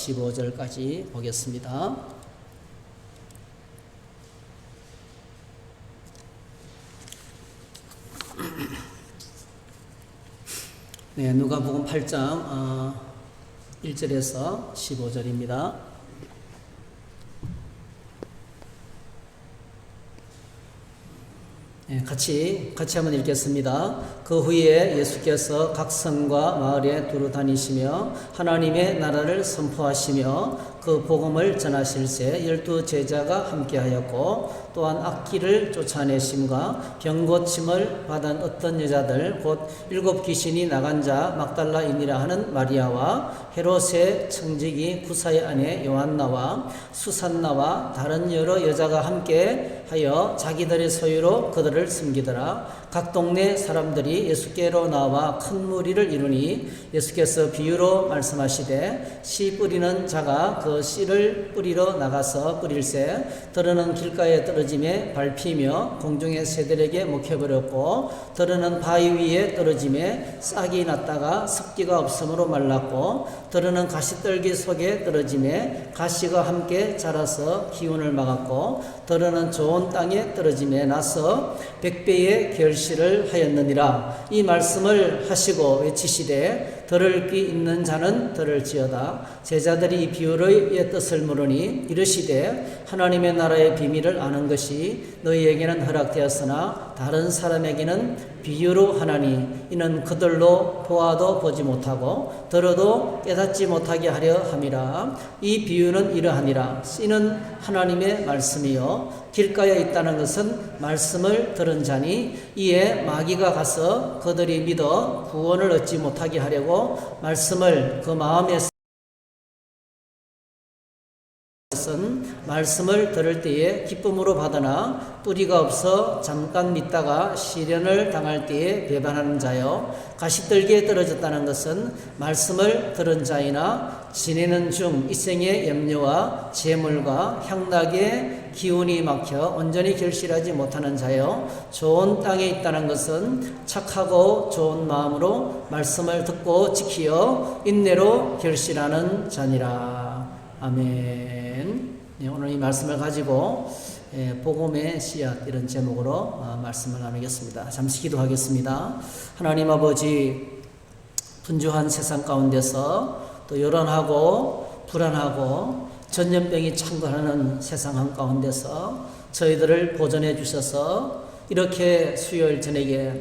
15절까지 보겠습니다. 네, 누가복음 8장 1절에서 15절입니다. 네, 같이 한번 읽겠습니다. 그 후에 예수께서 각 성과 마을에 두루 다니시며 하나님의 나라를 선포하시며 그 복음을 전하실새 12 제자가 함께하였고 또한 악귀를 쫓아내심과 병 고침을 받은 어떤 여자들 곧 7 귀신이 나간 자 막달라인이라 하는 마리아와 헤롯의 청지기 구사의 아내 요한나와 수산나와 다른 여러 여자가 함께 하여 자기들의 소유로 그들을 숨기더라. 각 동네 사람들이 예수께로 나와 큰 무리를 이루니 예수께서 비유로 말씀하시되 씨 뿌리는 자가 그 씨를 뿌리러 나가서 뿌릴새 들으는 길가에 떨어짐에 밟히며 공중의 새들에게 먹혀버렸고 들으는 바위 위에 떨어짐에 싹이 났다가 습기가 없으므로 말랐고 들으는 가시떨기 속에 떨어짐에 가시가 함께 자라서 기운을 막았고 들으는 좋은 땅에 떨어짐에 나서 100배의 결실을 하였느니라. 이 말씀을 하시고 외치시되 들을 귀 있는 자는 들을지어다. 제자들이 이 비유의 뜻을 물으니 이르시되 하나님의 나라의 비밀을 아는 것이 너희에게는 허락되었으나 다른 사람에게는 비유로 하나니 이는 그들로 보아도 보지 못하고 들어도 깨닫지 못하게 하려 함이라. 이 비유는 이러하니라. 씨는 하나님의 말씀이요 길가에 있다는 것은 말씀을 들은 자니 이에 마귀가 가서 그들이 믿어 구원을 얻지 못하게 하려고 말씀을 그 마음에 말씀을 들을 때에 기쁨으로 받으나 뿌리가 없어 잠깐 믿다가 시련을 당할 때에 배반하는 자요 가시떨기에 떨어졌다는 것은 말씀을 들은 자이나 지내는 중 이생의 염려와 재물과 향락의 기운이 막혀 온전히 결실하지 못하는 자요 좋은 땅에 있다는 것은 착하고 좋은 마음으로 말씀을 듣고 지키어 인내로 결실하는 자니라. 아멘. 네, 오늘 이 말씀을 가지고 복음의 씨앗 이런 제목으로 말씀을 나누겠습니다. 잠시 기도하겠습니다. 하나님 아버지, 분주한 세상 가운데서 또 요란하고 불안하고 전염병이 창궐하는 세상 한가운데서 저희들을 보존해 주셔서 이렇게 수요일 저녁에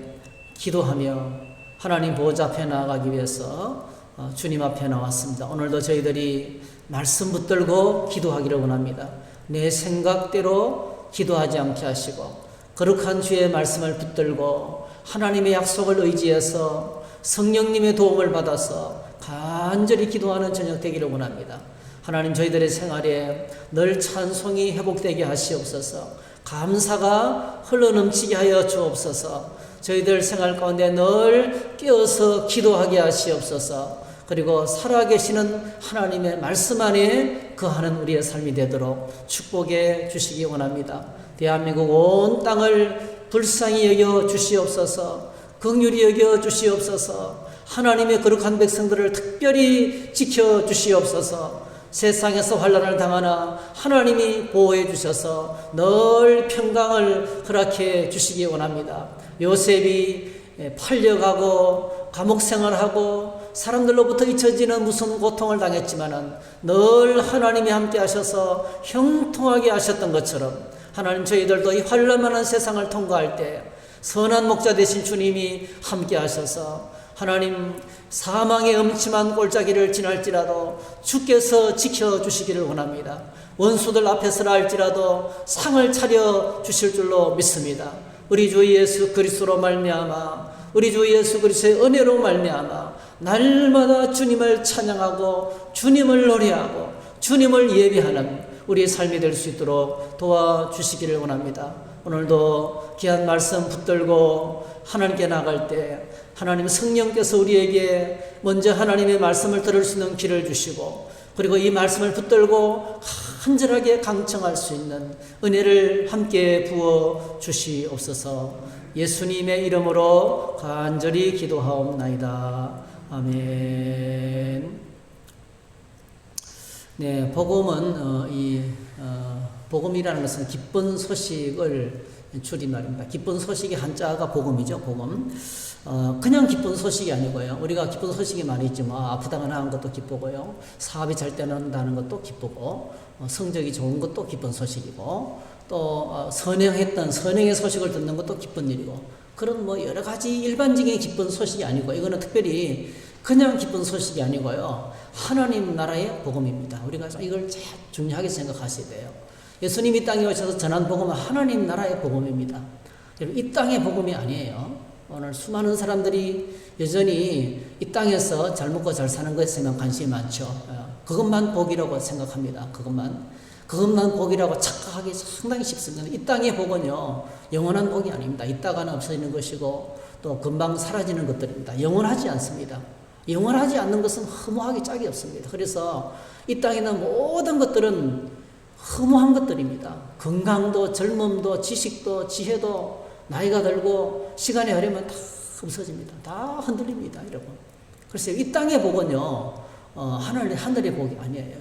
기도하며 하나님 보좌 앞에 나아가기 위해서 주님 앞에 나왔습니다. 오늘도 저희들이 말씀 붙들고 기도하기를 원합니다. 내 생각대로 기도하지 않게 하시고 거룩한 주의 말씀을 붙들고 하나님의 약속을 의지해서 성령님의 도움을 받아서 간절히 기도하는 저녁 되기를 원합니다. 하나님, 저희들의 생활에 늘 찬송이 회복되게 하시옵소서. 감사가 흘러넘치게 하여 주옵소서. 저희들 생활 가운데 늘 깨어서 기도하게 하시옵소서. 그리고 살아계시는 하나님의 말씀 안에 거하는 우리의 삶이 되도록 축복해 주시기 원합니다. 대한민국 온 땅을 불쌍히 여겨 주시옵소서. 긍휼히 여겨 주시옵소서. 하나님의 거룩한 백성들을 특별히 지켜 주시옵소서. 세상에서 환난을 당하나 하나님이 보호해 주셔서 늘 평강을 허락해 주시기 원합니다. 요셉이 팔려가고 감옥 생활하고 사람들로부터 잊혀지는 무슨 고통을 당했지만은 늘 하나님이 함께 하셔서 형통하게 하셨던 것처럼 하나님, 저희들도 이 환난만한 세상을 통과할 때 선한 목자 되신 주님이 함께 하셔서 하나님, 사망의 음침한 골짜기를 지날지라도 주께서 지켜주시기를 원합니다. 원수들 앞에서라 할지라도 상을 차려 주실 줄로 믿습니다. 우리 주 예수 그리스도로 말미암아, 우리 주 예수 그리스도의 은혜로 말미암아 날마다 주님을 찬양하고 주님을 노래하고 주님을 예배하는 우리의 삶이 될 수 있도록 도와주시기를 원합니다. 오늘도 귀한 말씀 붙들고 하나님께 나갈 때 하나님 성령께서 우리에게 먼저 하나님의 말씀을 들을 수 있는 길을 주시고 그리고 이 말씀을 붙들고 간절하게 강청할 수 있는 은혜를 함께 부어 주시옵소서. 예수님의 이름으로 간절히 기도하옵나이다. 아멘. 네, 복음은 복음이라는 것은 기쁜 소식을 줄임말입니다. 기쁜 소식의 한자가 복음이죠. 복음. 그냥 기쁜 소식이 아니고요. 우리가 기쁜 소식이 많이 있지만 아프다가 나은 것도 기쁘고요. 사업이 잘 되는다는 것도 기쁘고 성적이 좋은 것도 기쁜 소식이고 또 선행했던 선행의 소식을 듣는 것도 기쁜 일이고 그런 뭐 여러 가지 일반적인 기쁜 소식이 아니고 이거는 특별히 그냥 기쁜 소식이 아니고요. 하나님 나라의 복음입니다. 우리가 이걸 제일 중요하게 생각하셔야 돼요. 예수님이 땅에 오셔서 전한 복음은 하나님 나라의 복음입니다. 이 땅의 복음이 아니에요. 오늘 수많은 사람들이 여전히 이 땅에서 잘 먹고 잘 사는 것에만 관심이 많죠. 그것만 복이라고 생각합니다. 그것만 복이라고 착각하기 상당히 쉽습니다. 이 땅의 복은요, 영원한 복이 아닙니다. 이따가는 없어지는 것이고 또 금방 사라지는 것들입니다. 영원하지 않습니다. 영원하지 않는 것은 허무하기 짝이 없습니다. 그래서 이 땅에 있는 모든 것들은 허무한 것들입니다. 건강도 젊음도 지식도 지혜도 나이가 들고 시간이 흐르면 다 없어집니다. 다 흔들립니다. 여러분. 그래서 이 땅의 복은요, 하늘의 복이 아니에요.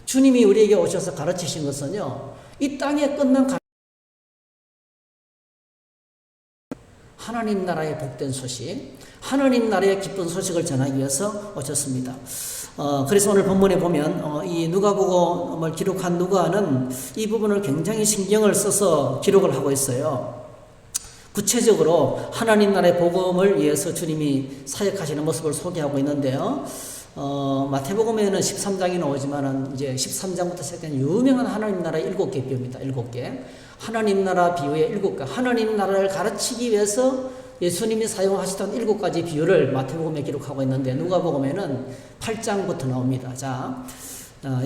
주님이 우리에게 오셔서 가르치신 것은요, 이 땅에 끝난 하나님 나라의 복된 소식, 하나님 나라의 기쁜 소식을 전하기 위해서 오셨습니다. 그래서 오늘 본문에 보면 이 누가복음을 기록한 누가는 이 부분을 굉장히 신경을 써서 기록을 하고 있어요. 구체적으로 하나님 나라의 복음을 위해서 주님이 사역하시는 모습을 소개하고 있는데요. 마태복음에는 13장이 나오지만은 이제 13장부터 시작된 유명한 하나님 나라의 7개 비유입니다. 7개. 하나님 나라 비유의 7개. 하나님 나라를 가르치기 위해서 예수님이 사용하시던 7가지 비유를 마태복음에 기록하고 있는데 누가복음에는 8장부터 나옵니다. 자,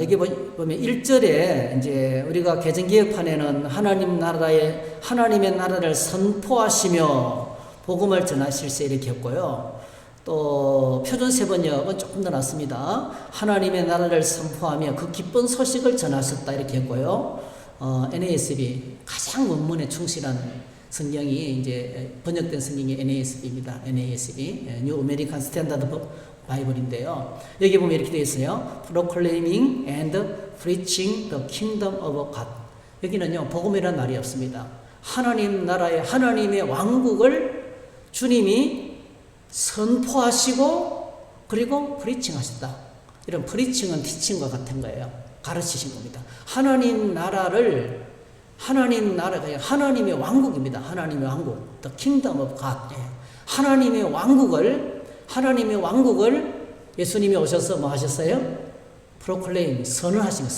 여기 보면 1절에 이제 우리가 개정기획판에는 하나님의 나라를 선포하시며 복음을 전하실세 이렇게 했고요. 또 표준세번역은 조금 더 낫습니다. 하나님의 나라를 선포하며 그 기쁜 소식을 전하셨다 이렇게 했고요. NASB 가장 원문에 충실한 성경이 이제 번역된 성경이 NASB입니다. NASB New American Standard 바이블인데요. 여기 보면 이렇게 되어 있어요. Proclaiming and preaching the kingdom of God. 여기는요 복음이라는 말이 없습니다. 하나님 나라의 하나님의 왕국을 주님이 선포하시고 그리고 프리칭하셨다. 이런 프리칭은 티칭과 같은 거예요. 가르치신 겁니다. 하나님의 왕국입니다. 하나님의 왕국. The kingdom of God. 하나님의 왕국을 예수님이 오셔서 뭐 하셨어요? proclaim, 선을 하시는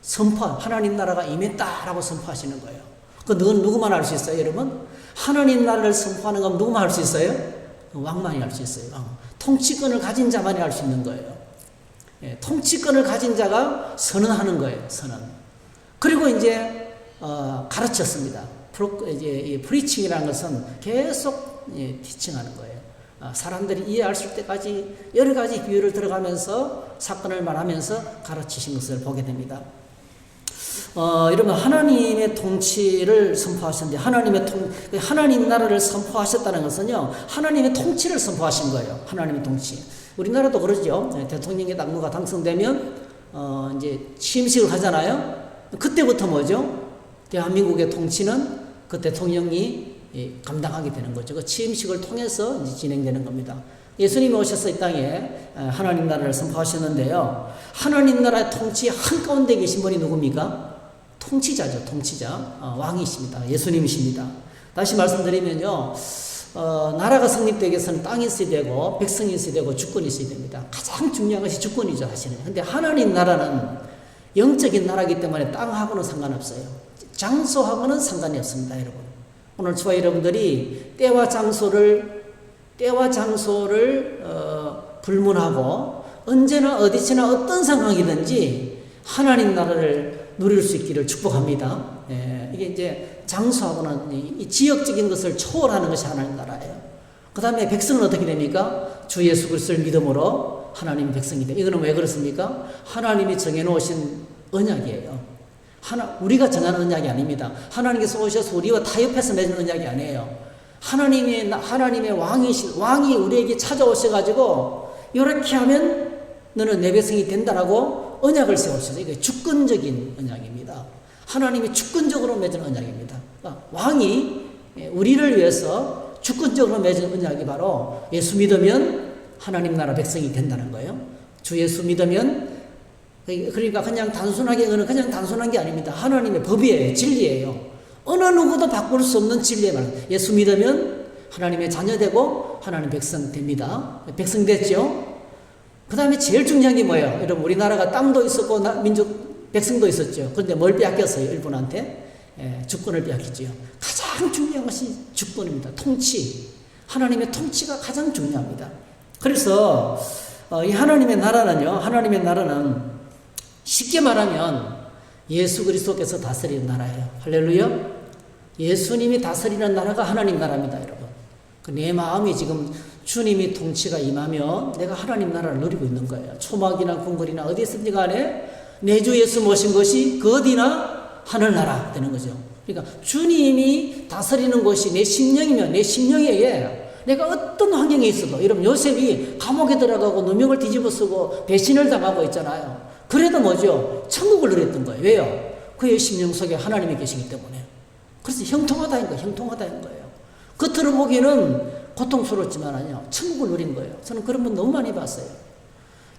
선포. 하나님 나라가 임했다라고 선포하시는 거예요. 그 누구만 할 수 있어요, 여러분? 하나님 나라를 선포하는 건 누구만 할 수 있어요? 왕만이 할 수 있어요. 통치권을 가진 자만이 할 수 있는 거예요. 통치권을 가진 자가 선언하는 거예요. 선언. 그리고 이제 가르쳤습니다. 이제 프리칭이라는 것은 계속 티칭하는 거예요. 사람들이 이해할 수 있을 때까지 여러 가지 비유를 들어가면서 사건을 말하면서 가르치신 것을 보게 됩니다. 이러면 하나님의 통치를 선포하셨는데 하나님 나라를 선포하셨다는 것은요 하나님의 통치를 선포하신 거예요. 하나님의 통치. 우리나라도 그러죠. 대통령의 당무가 당선되면 이제 취임식을 하잖아요. 그때부터 뭐죠? 대한민국의 통치는 그 대통령이 감당하게 되는 거죠. 그 취임식을 통해서 이제 진행되는 겁니다. 예수님이 오셔서 이 땅에 하나님 나라를 선포하셨는데요. 하나님 나라의 통치 한가운데 계신 분이 누굽니까? 통치자죠. 통치자. 왕이십니다. 예수님이십니다. 다시 말씀드리면요. 나라가 성립되기 위해서는 땅이 있어야 되고 백성이 있어야 되고 주권이 있어야 됩니다. 가장 중요한 것이 주권이죠. 사실은. 근데 하나님 나라는 영적인 나라이기 때문에 땅하고는 상관없어요. 장소하고는 상관이 없습니다. 여러분. 오늘 저와 여러분들이 때와 장소를 불문하고 언제나 어디서나 어떤 상황이든지 하나님 나라를 누릴 수 있기를 축복합니다. 이게 이제 장소하고는 이 지역적인 것을 초월하는 것이 하나님 나라예요. 그 다음에 백성은 어떻게 됩니까? 주 예수 그리스도를 믿음으로 하나님 백성이 돼요. 이거는 왜 그렇습니까? 하나님이 정해놓으신 언약이에요. 우리가 정하는 언약이 아닙니다. 하나님께서 오셔서 우리와 타협해서 맺은 언약이 아니에요. 하나님의 왕이 우리에게 찾아오셔가지고 이렇게 하면 너는 내 백성이 된다라고 언약을 세우셨어요. 이게 주권적인 언약입니다. 하나님이 주권적으로 맺은 언약입니다. 그러니까 왕이 우리를 위해서 주권적으로 맺은 언약이 바로 예수 믿으면 하나님 나라 백성이 된다는 거예요. 주 예수 믿으면, 그러니까 그냥 단순하게, 그냥 단순한 게 아닙니다. 하나님의 법이에요. 진리예요. 어느 누구도 바꿀 수 없는 진리의 말. 예수 믿으면 하나님의 자녀 되고 하나님 백성 됩니다. 백성 됐죠? 그 다음에 제일 중요한 게 뭐예요? 여러분, 우리나라가 땅도 있었고 민족 백성도 있었죠. 그런데 뭘 빼앗겼어요? 일본한테? 주권을 빼앗겼죠. 가장 중요한 것이 주권입니다. 통치. 하나님의 통치가 가장 중요합니다. 그래서 이 하나님의 나라는 쉽게 말하면 예수 그리스도께서 다스리는 나라예요. 할렐루야. 예수님이 다스리는 나라가 하나님 나라입니다, 여러분. 내 마음이 지금 주님이 통치가 임하면 내가 하나님 나라를 누리고 있는 거예요. 초막이나 궁궐이나 어디 있든지 간에 내 주 예수 모신 것이 그 어디나 하늘나라 되는 거죠. 그러니까 주님이 다스리는 것이 내 심령이면 내 심령에 내가 어떤 환경에 있어도, 여러분 요셉이 감옥에 들어가고 누명을 뒤집어 쓰고 배신을 당하고 있잖아요. 그래도 뭐죠? 천국을 누렸던 거예요. 왜요? 그의 심령 속에 하나님이 계시기 때문에. 그래서 형통하다는 거예요. 겉으로 보기에는 고통스럽지만요, 천국을 누린 거예요. 저는 그런 분 너무 많이 봤어요.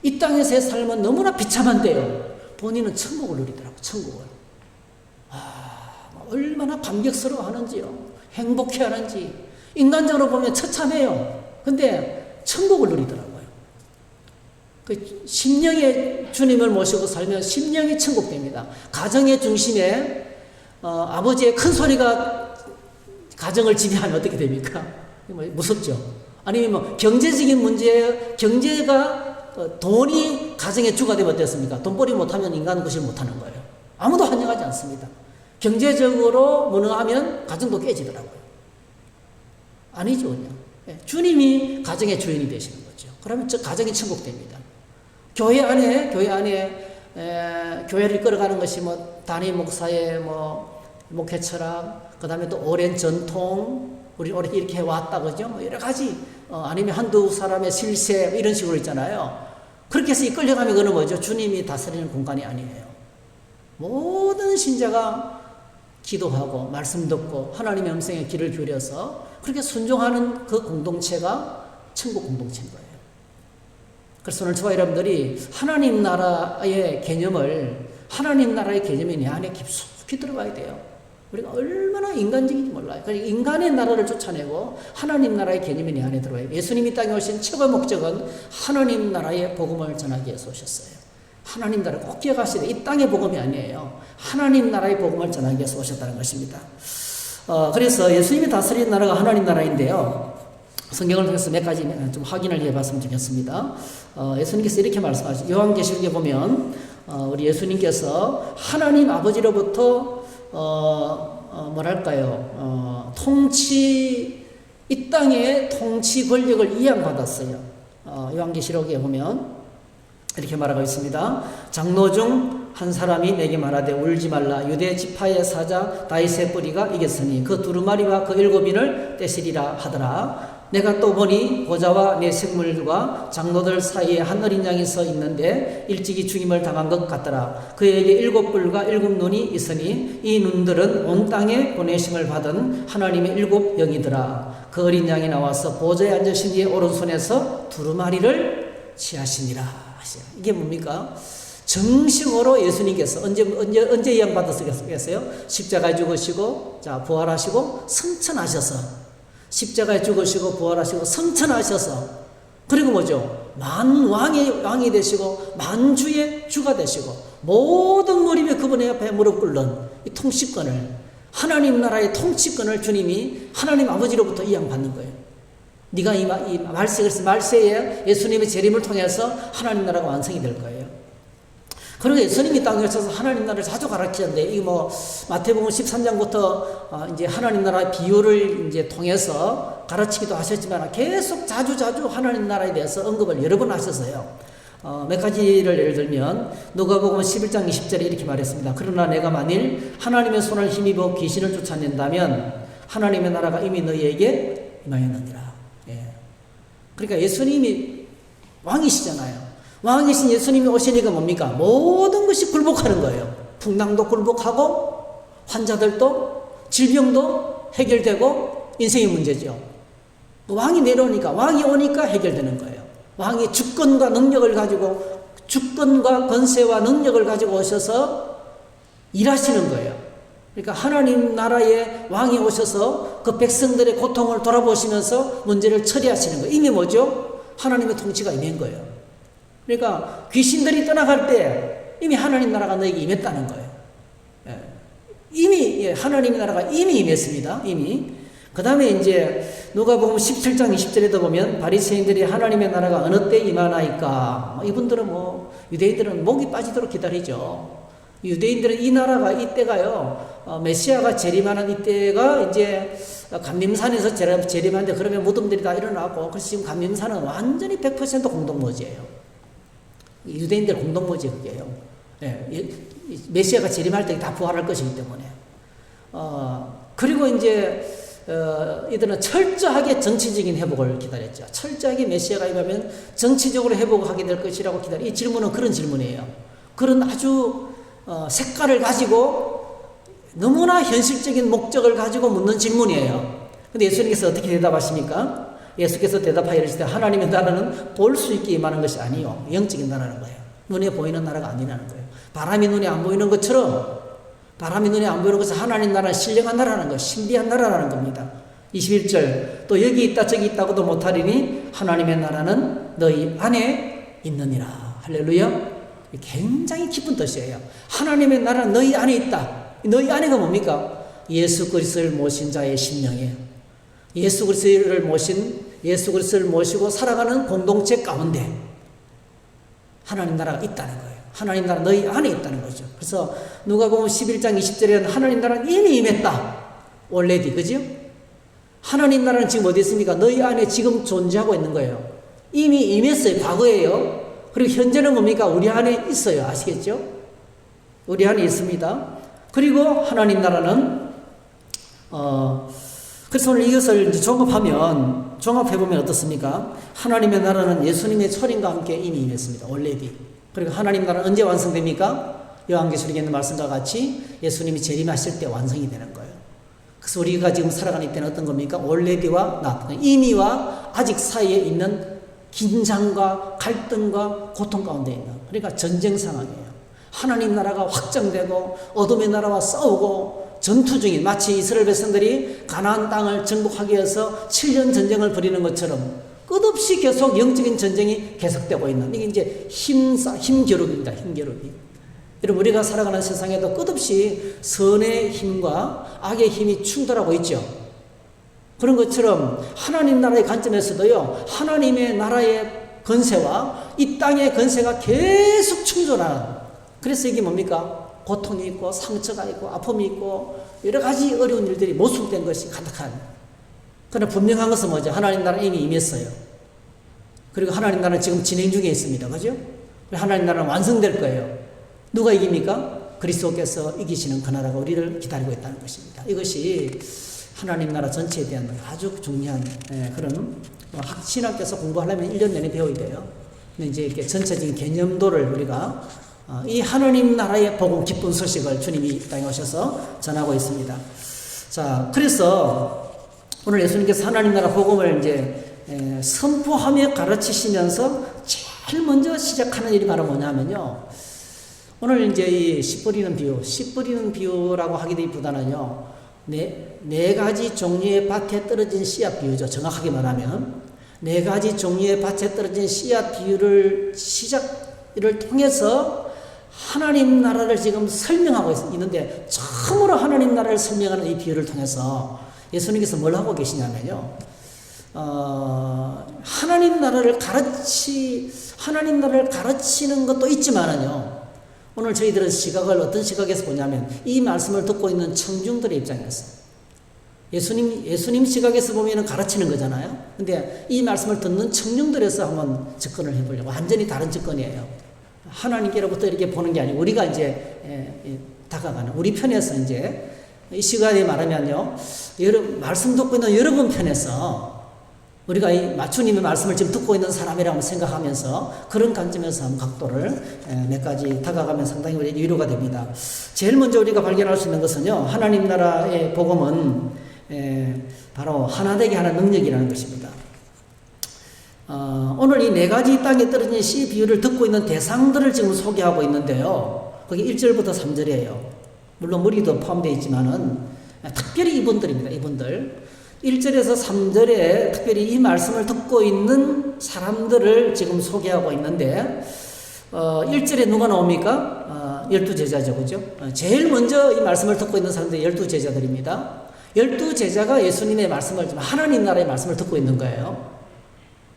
이 땅에서의 삶은 너무나 비참한데요, 본인은 천국을 누리더라고요. 천국을. 얼마나 감격스러워 하는지요. 행복해 하는지. 인간적으로 보면 처참해요. 근데 천국을 누리더라고요. 그 심령의 주님을 모시고 살면 심령이 천국 됩니다. 가정의 중심에 아버지의 큰 소리가 가정을 지배하면 어떻게 됩니까? 무섭죠. 아니면 뭐 경제적인 문제, 경제가 돈이 가정의 주가 되면 어떻습니까? 돈벌이 못하면 인간 구실 못하는 거예요. 아무도 환영하지 않습니다. 경제적으로 무능하면 가정도 깨지더라고요. 아니죠, 그냥. 주님이 가정의 주인이 되시는 거죠. 그러면 저 가정이 천국 됩니다. 교회 안에 교회를 끌어가는 것이 뭐 담임 목사의 뭐 목회 철학, 그 다음에 또 오랜 전통, 우리 오래 이렇게 해왔다, 그죠? 뭐 여러 가지, 아니면 한두 사람의 실세, 이런 식으로 있잖아요. 그렇게 해서 이끌려가면 그거는 뭐죠? 주님이 다스리는 공간이 아니에요. 모든 신자가 기도하고 말씀 듣고 하나님의 음성에 귀를 기울여서 그렇게 순종하는 그 공동체가 천국 공동체인 거예요. 그래서 오늘 저와 여러분들이 하나님 나라의 개념이 내 안에 깊숙이 들어가야 돼요. 우리가 얼마나 인간적인지 몰라요. 그러니까 인간의 나라를 쫓아내고 하나님 나라의 개념이 내 안에 들어와요. 예수님이 땅에 오신 최고의 목적은 하나님 나라의 복음을 전하기 위해서 오셨어요. 하나님 나라 꼭 기억하셔야 돼요. 이 땅의 복음이 아니에요. 하나님 나라의 복음을 전하기 위해서 오셨다는 것입니다. 그래서 예수님이 다스리는 나라가 하나님 나라인데요. 성경을 통해서 몇 가지 좀 확인을 해봤으면 좋겠습니다. 예수님께서 이렇게 말씀하시죠. 요한계시록에 보면 우리 예수님께서 하나님 아버지로부터 이 땅의 통치 권력을 이양받았어요. 요한계시록에 보면 이렇게 말하고 있습니다. 장로 중 한 사람이 내게 말하되 울지 말라. 유대 지파의 사자 다윗의 뿌리가 이겼으니 그 두루마리와 그 7인을 떼시리라 하더라. 내가 또 보니 보좌와 내 생물과 장로들 사이에 한 어린 양이 서 있는데 일찍이 죽임을 당한 것 같더라. 그에게 7뿔과 7눈이 있으니 이 눈들은 온 땅에 보내심을 받은 하나님의 7영이더라. 그 어린 양이 나와서 보좌에 앉으신 이의 오른손에서 두루마리를 취하시니라. 이게 뭡니까? 정식으로 예수님께서 언제 이양받았겠어요? 십자가에 죽으시고, 부활하시고, 승천하셔서, 십자가에 죽으시고, 부활하시고, 승천하셔서, 그리고 뭐죠? 왕이 되시고, 만주의 주가 되시고, 모든 무릎이 그분의 앞에 무릎 꿇는 이 통치권을, 하나님 나라의 통치권을 주님이 하나님 아버지로부터 이양받는 거예요. 네가 이 말세에 예수님의 재림을 통해서 하나님 나라가 완성이 될 거예요. 그리고 예수님이 땅에 오셔서 하나님 나라를 자주 가르치는데, 이 마태복음 13장부터 이제 하나님 나라의 비유를 이제 통해서 가르치기도 하셨지만 계속 자주 하나님 나라에 대해서 언급을 여러 번 하셨어요. 몇 가지를 예를 들면, 누가복음 11장 20절에 이렇게 말했습니다. 그러나 내가 만일 하나님의 손을 힘입어 귀신을 쫓아낸다면 하나님의 나라가 이미 너희에게 임하였느니라. 그러니까 예수님이 왕이시잖아요. 왕이신 예수님이 오시니까 뭡니까? 모든 것이 굴복하는 거예요. 풍랑도 굴복하고 환자들도 질병도 해결되고 인생의 문제죠. 왕이 내려오니까, 왕이 오니까 해결되는 거예요. 왕이 주권과 능력을 가지고, 주권과 권세와 능력을 가지고 오셔서 일하시는 거예요. 그러니까 하나님 나라의 왕이 오셔서 그 백성들의 고통을 돌아보시면서 문제를 처리하시는 거예요. 이미 뭐죠? 하나님의 통치가 임한 거예요. 그러니까 귀신들이 떠나갈 때 이미 하나님 나라가 너에게 임했다는 거예요. 이미 하나님의 나라가 이미 임했습니다. 이미. 그 다음에 이제 누가복음 17장 20절에도 보면 바리새인들이 하나님의 나라가 어느 때 임하나이까. 이분들은 유대인들은 목이 빠지도록 기다리죠. 유대인들은 이 나라가 이때가요, 메시아가 재림하는 이때가 이제 감림산에서 재림하는데 그러면 무덤들이 다 일어나고, 그래서 지금 감림산은 완전히 100% 공동묘지예요. 유대인들 공동묘지 그게요. 메시아가 재림할 때 다 부활할 것이기 때문에. 그리고 이제 이들은 철저하게 정치적인 회복을 기다렸죠. 철저하게 메시아가 임하면 정치적으로 회복하게 될 것이라고 이 질문은 그런 질문이에요. 그런 아주 색깔을 가지고 너무나 현실적인 목적을 가지고 묻는 질문이에요. 근데 예수님께서 어떻게 대답하십니까? 예수께서 대답하여 이르시되 하나님의 나라는 볼 수 있게 임하는 것이 아니요 영적인 나라는 거예요. 눈에 보이는 나라가 아니라는 거예요. 바람이 눈에 안 보이는 것처럼, 바람이 눈에 안 보이는 것은 하나님 나라는 신령한 나라라는 거, 신비한 나라라는 겁니다. 21절 또 여기 있다 저기 있다고도 못하리니 하나님의 나라는 너희 안에 있느니라. 할렐루야. 굉장히 깊은 뜻이에요. 하나님의 나라는 너희 안에 있다. 너희 안에가 뭡니까? 예수 그리스도를 모신 자의 심령이에요. 예수 그리스도를 모시고 살아가는 공동체 가운데 하나님 나라가 있다는 거예요. 하나님 나라 너희 안에 있다는 거죠. 그래서 누가복음 11장 20절에는 하나님 나라는 이미 임했다. already, 그죠? 하나님 나라는 지금 어디 있습니까? 너희 안에 지금 존재하고 있는 거예요. 이미 임했어요. 과거예요. 그리고 현재는 뭡니까? 우리 안에 있어요. 아시겠죠? 우리 안에 있습니다. 그리고 하나님 나라는 그래서 오늘 이것을 이제 종합해보면 어떻습니까? 하나님의 나라는 예수님의 초림과 함께 이미 임했습니다. already. 그리고 하나님 나라는 언제 완성됩니까? 요한계시록에 있는 말씀과 같이 예수님이 재림하실 때 완성이 되는 거예요. 그래서 우리가 지금 살아가는 이때는 어떤 겁니까? already와 not, 이미와 아직 사이에 있는 긴장과 갈등과 고통 가운데 있는, 그러니까 전쟁 상황이에요. 하나님 나라가 확장되고 어둠의 나라와 싸우고 전투 중인, 마치 이스라엘 백성들이 가나안 땅을 정복하기 위해서 7년 전쟁을 벌이는 것처럼 끝없이 계속 영적인 전쟁이 계속되고 있는, 이게 이제 힘겨루기입니다. 힘겨루기. 여러분, 우리가 살아가는 세상에도 끝없이 선의 힘과 악의 힘이 충돌하고 있죠. 그런 것처럼 하나님 나라의 관점에서도요, 하나님의 나라의 건세와 이 땅의 건세가 계속 충돌하는, 그래서 이게 뭡니까? 고통이 있고 상처가 있고 아픔이 있고 여러 가지 어려운 일들이 모순된 것이 가득한. 그러나 분명한 것은 뭐죠? 하나님 나라는 이미 임했어요. 그리고 하나님 나라는 지금 진행 중에 있습니다. 그죠? 하나님 나라는 완성될 거예요. 누가 이깁니까? 그리스도께서 이기시는 그 나라가 우리를 기다리고 있다는 것입니다. 이것이 하나님 나라 전체에 대한 아주 중요한 그런 신학교에서 공부하려면 1년 내내 배워야 돼요. 근데 이제 이렇게 전체적인 개념도를 우리가 이 하나님 나라의 복음 기쁜 소식을 주님이 이 땅에 오셔서 전하고 있습니다. 자, 그래서 오늘 예수님께서 하나님 나라 복음을 이제 선포하며 가르치시면서 제일 먼저 시작하는 일이 바로 뭐냐면요. 오늘 이제 이 씨 뿌리는 비유라고 하기보다는요, 네 가지 종류의 밭에 떨어진 씨앗 비유죠. 정확하게 말하면 네 가지 종류의 밭에 떨어진 씨앗 비유를 시작을 통해서 하나님 나라를 지금 설명하고 있는데, 처음으로 하나님 나라를 설명하는 이 비유를 통해서 예수님께서 뭘 하고 계시냐면요, 하나님 나라를 가르치는 것도 있지만은요, 오늘 저희들은 시각을 어떤 시각에서 보냐면 이 말씀을 듣고 있는 청중들의 입장에서, 예수님 시각에서 보면은 가르치는 거잖아요. 근데 이 말씀을 듣는 청중들에서 한번 접근을 해보려고, 완전히 다른 접근이에요. 하나님께로부터 이렇게 보는 게 아니고 우리가 이제 다가가는, 우리 편에서 이제 이 시간에 말하면요, 말씀 듣고 있는 여러분 편에서 우리가 이 주님의 말씀을 지금 듣고 있는 사람이라고 생각하면서 그런 관점에서 한번 각도를 몇 가지 다가가면 상당히 우리 위로가 됩니다. 제일 먼저 우리가 발견할 수 있는 것은요, 하나님 나라의 복음은 바로 하나 되게 하는 능력이라는 것입니다. 오늘 이 네 가지 땅에 떨어진 씨 비유를 듣고 있는 대상들을 지금 소개하고 있는데요. 거기 1절부터 3절이에요. 물론 무리도 포함되어 있지만은 특별히 이분들입니다. 이분들. 1절에서 3절에 특별히 이 말씀을 듣고 있는 사람들을 지금 소개하고 있는데 1절에 누가 나옵니까? 12제자죠. 그죠? 제일 먼저 이 말씀을 듣고 있는 사람들이 12제자들입니다. 12제자가 예수님의 말씀을, 하나님 나라의 말씀을 듣고 있는 거예요.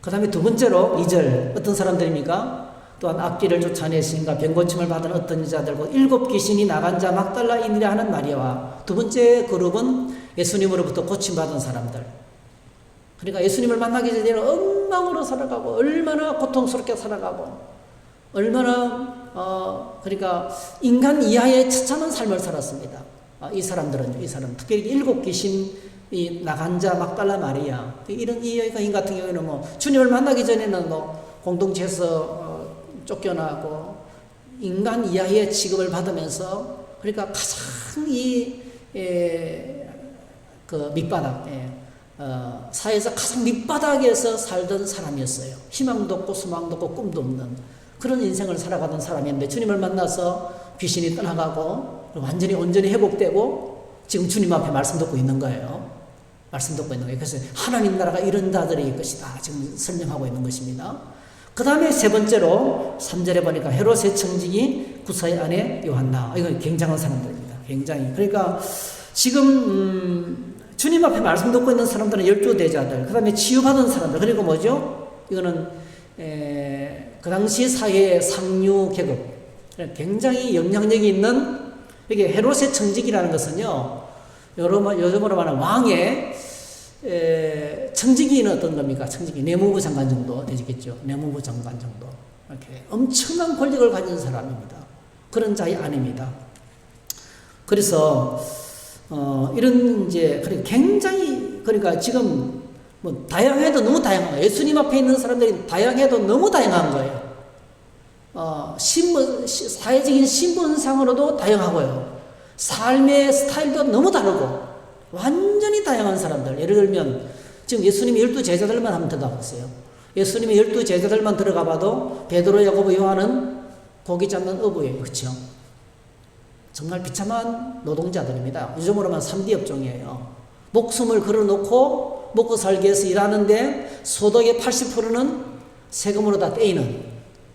그 다음에 두 번째로 2절 어떤 사람들입니까? 또한 악귀를 쫓아내신가 병고침을 받은 어떤 여자들과 7 귀신이 나간 자 막달라인이라 하는 마리아와 두 번째 그룹은 예수님으로부터 고침받은 사람들. 그러니까 예수님을 만나기 전에는 엉망으로 살아가고 얼마나 고통스럽게 살아가고 얼마나 그러니까 인간 이하의 처참한 삶을 살았습니다. 이 사람 특별히 7 귀신이 나간 자 막달라 마리아, 이런 이 여인 같은 경우에는 뭐 주님을 만나기 전에는 뭐 공동체에서 쫓겨나고 인간 이하의 취급을 받으면서 그러니까 가장 그 밑바닥, 사회에서 가장 밑바닥에서 살던 사람이었어요. 희망도 없고 소망도 없고 꿈도 없는 그런 인생을 살아가던 사람이었는데 주님을 만나서 귀신이 떠나가고 완전히 온전히 회복되고 지금 주님 앞에 말씀 듣고 있는 거예요. 말씀 듣고 있는 거예요. 그래서 하나님 나라가 이런 자들일 것이다. 지금 설명하고 있는 것입니다. 그 다음에 세 번째로 3절에 보니까 헤롯의 청지기 구사의 아내 요한나. 이거 굉장한 사람들입니다. 굉장히. 그러니까 지금 주님 앞에 말씀 듣고 있는 사람들은 12대자들, 그 다음에 치유받은 사람들, 그리고 뭐죠? 이거는 그 당시 사회의 상류 계급, 굉장히 영향력이 있는, 이게 헤롯의 청지기라는 것은요, 요즘으로 말하는 왕의 청지기는 어떤 겁니까? 청지기 내무부 장관 정도 되겠죠. 내무부 장관 정도. 이렇게 엄청난 권력을 가진 사람입니다. 그런 자의 아내입니다. 그래서 이런 이제 굉장히 그러니까 지금 뭐 다양해도 너무 다양한 거예요. 예수님 앞에 있는 사람들이 다양해도 너무 다양한 거예요. 사회적인 신분상으로도 다양하고요. 삶의 스타일도 너무 다르고 완전히 다양한 사람들. 예를 들면 지금 예수님이 12제자들만 한번 들어가 보세요. 예수님이 12제자들만 들어가 봐도 베드로, 야고보, 요한은 고기 잡는 어부예요. 그렇죠? 정말 비참한 노동자들입니다. 요즘으로만 3D 업종이에요. 목숨을 걸어놓고 먹고 살기 위해서 일하는데 소득의 80%는 세금으로 다 떼이는,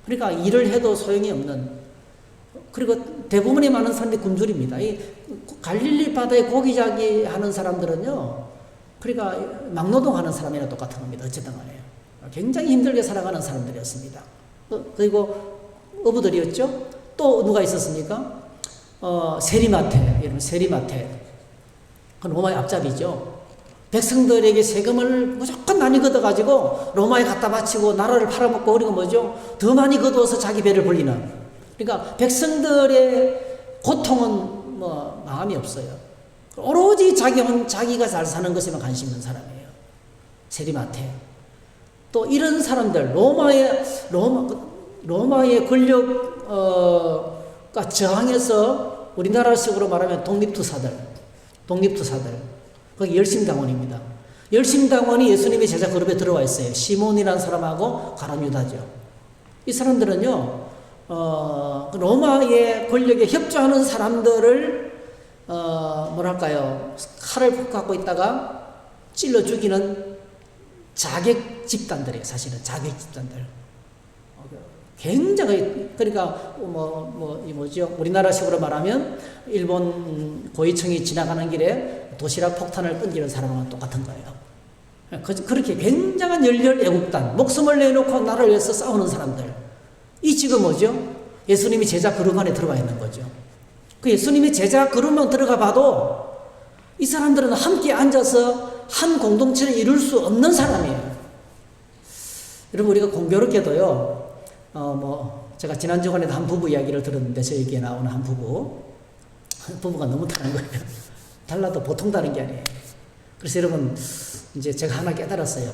그러니까 일을 해도 소용이 없는, 그리고 대부분의 많은 사람들이 굶주립니다. 이 갈릴리 바다에 고기잡기 하는 사람들은요, 그러니까 막노동하는 사람이랑 똑같은 겁니다. 어쨌든 간에 굉장히 힘들게 살아가는 사람들이었습니다. 그리고 어부들이었죠. 또 누가 있었습니까? 세리마테, 여러분 세리마테. 그건 로마의 앞잡이죠. 백성들에게 세금을 무조건 많이 걷어가지고 로마에 갖다 바치고 나라를 팔아먹고, 그리고 뭐죠? 더 많이 거두어서 자기 배를 불리는. 그러니까 백성들의 고통은 뭐 마음이 없어요. 오로지 자기가 잘 사는 것에만 관심 있는 사람이에요. 세리마테. 또 이런 사람들, 로마의 권력과 저항해서 우리나라식으로 말하면 독립투사들. 거기 열심당원입니다. 열심당원이 예수님의 제자 그룹에 들어와 있어요. 시몬이라는 사람하고 가룟 유다죠. 이 사람들은요, 로마의 권력에 협조하는 사람들을 뭐랄까요, 칼을 갖고 있다가 찔러 죽이는 자객 집단들이에요. 사실은 자객 집단들. 굉장히, 그러니까 뭐죠? 우리나라식으로 말하면 일본 고위층이 지나가는 길에 도시락 폭탄을 던지는 사람과 똑같은 거예요. 그렇게 굉장한 열렬 애국단, 목숨을 내놓고 나라를 위해서 싸우는 사람들. 이 지금 뭐죠? 예수님이 제자 그룹 안에 들어가 있는 거죠. 그 예수님이 제자 그룹만 들어가 봐도 이 사람들은 함께 앉아서 한 공동체를 이룰 수 없는 사람이에요. 여러분, 우리가 공교롭게도요, 제가 지난주간에도 한 부부 이야기를 들었는데, 저에게 나오는 한 부부가 너무 다른 거예요. 달라도 보통 다른 게 아니에요. 그래서 여러분, 이제 제가 하나 깨달았어요.